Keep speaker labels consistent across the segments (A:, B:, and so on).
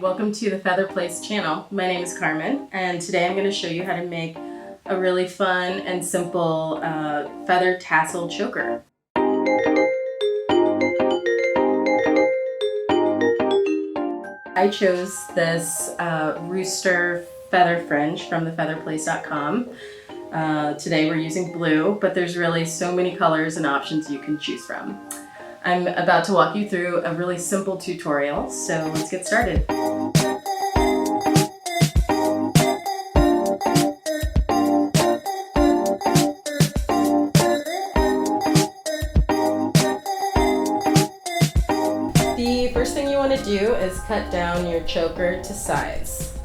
A: welcome to the Feather Place channel. My name is Carmen, and today I'm going to show you how to make a really fun and simple feather tassel choker. I chose this rooster feather fringe from thefeatherplace.com. Today we're using blue, but there's really so many colors and options you can choose from. I'm about to walk you through a really simple tutorial, so let's get started. The first thing you want to do is cut down your choker to size.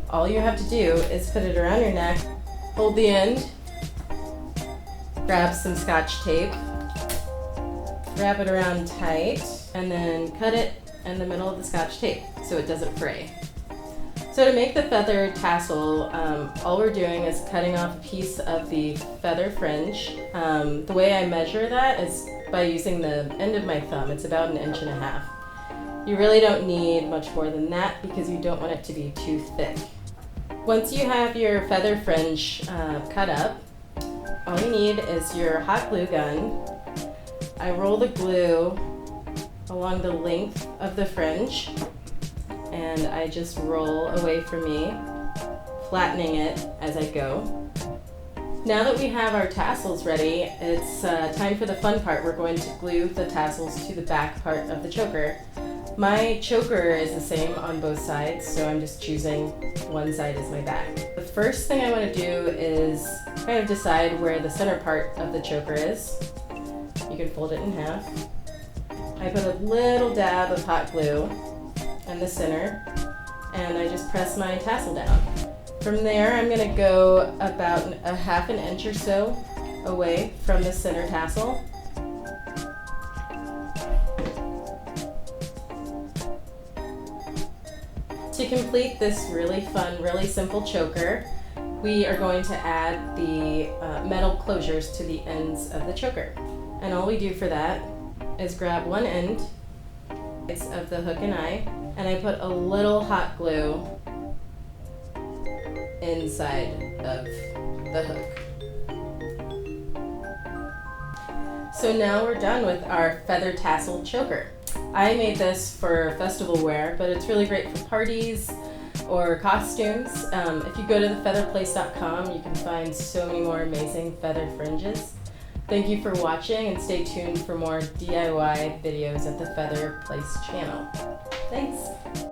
A: All you have to do is put it around your neck, hold the end, grab some Scotch tape, wrap it around tight, and then cut it in the middle of the Scotch tape so it doesn't fray. So to make the feather tassel, all we're doing is cutting off a piece of the feather fringe. The way I measure that is by using the end of my thumb. It's about 1.5 inches. You really don't need much more than that because you don't want it to be too thick. Once you have your feather fringe cut up, all you need is your hot glue gun. I roll the glue along the length of the fringe and I just roll away from me, flattening it as I go. Now that we have our tassels ready, it's time for the fun part. We're going to glue the tassels to the back part of the choker. My choker is the same on both sides, so I'm just choosing one side as my back. The first thing I want to do is kind of decide where the center part of the choker is. You can fold it in half. I put a little dab of hot glue in the center and I just press my tassel down. From there I'm going to go about 1/2 inch or so away from the center tassel. To complete this really fun, really simple choker, we are going to add the metal closures to the ends of the choker. And all we do for that is grab one end of the hook and eye, and I put a little hot glue inside of the hook. So now we're done with our feather tassel choker. I made this for festival wear, but it's really great for parties or costumes. If you go to thefeatherplace.com, you can find so many more amazing feather fringes. Thank you for watching and stay tuned for more DIY videos at the Feather Place channel. Thanks!